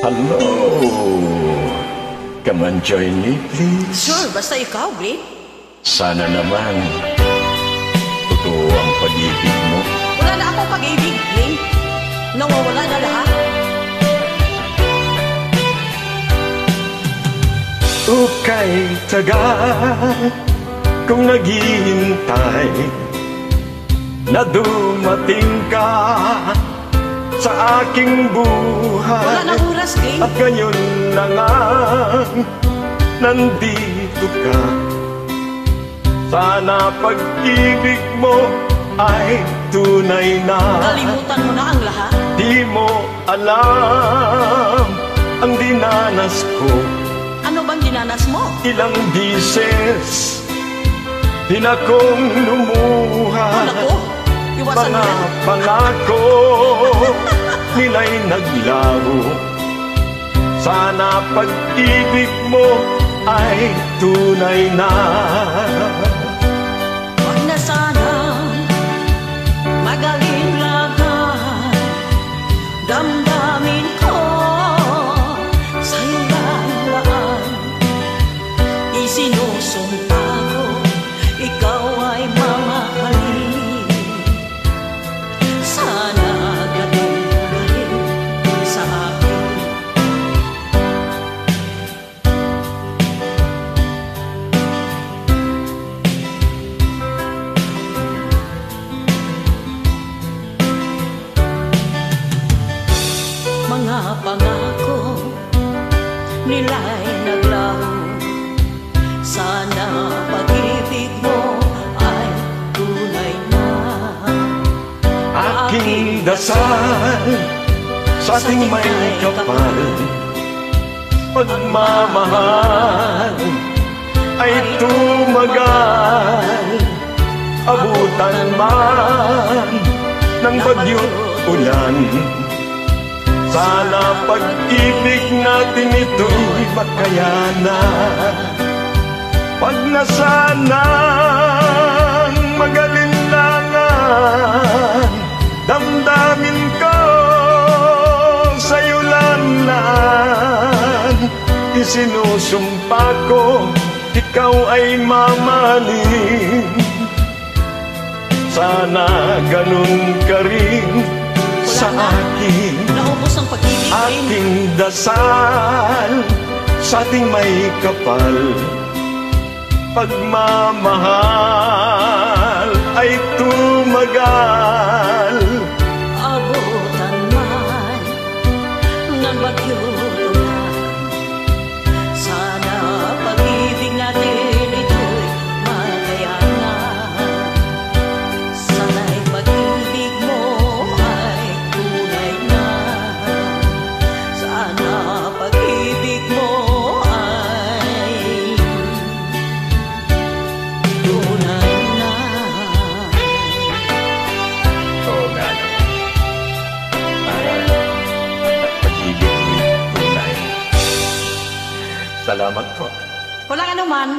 Hello! Come and join me, please. Sure, basta ikaw, Glenn. Sana naman totoo ang pag-ibig mo. Wala na akong pag-ibig, Glenn. Nawawala na lahat. Ukay tagal kung naghihintay na dumating ka sa aking buhay. Wala na oras, Glenn. At ngayon na nga nandito ka. Sana pag-ibig mo ay tunay na. Kalimutan mo na ang lahat. Di mo alam ang dinanas ko. Ano bang dinanas mo? Ilang bises din akong lumuha. Naku, iwasan mo Mga yan. pangako nila'y naglaho. Sana pag-ibig mo ay tunay na. Wag na sana mag-alinlangan. Damdamin ko sa'yo lang laan. Isinusumpa ko, ikaw ay mamahalin. Sana ganun ka rin sa akin. Mga pangako nila'y naglaho. Sana pag-ibig mo ay tunay na. Aking dasal sa ating may kapal, pagmamahal ay tumagal. Abutan man ng bagyo't ulan, sana pag-ibig natin ito'y makayanan. Pag nasanang mag-alinlangan, damdamin ko sa'yo lanlan. Isinusumpa ko, ikaw ay mamahalin. Sana ganun ka rin sa akin. Naubos ang pag-ibig. Aking dasal sa ating may kapal, pagmamahal ay tumagal. Abutan man ng bagyo't ulan, sana pag-ibig natin ito'y makayanan. Sana'y pag-ibig mo ay tunay na. Sana pag-ibig mo ay tunay na. Oo nga naman. Pag-ibig mo'y tunay. Salamat po. Walang anuman.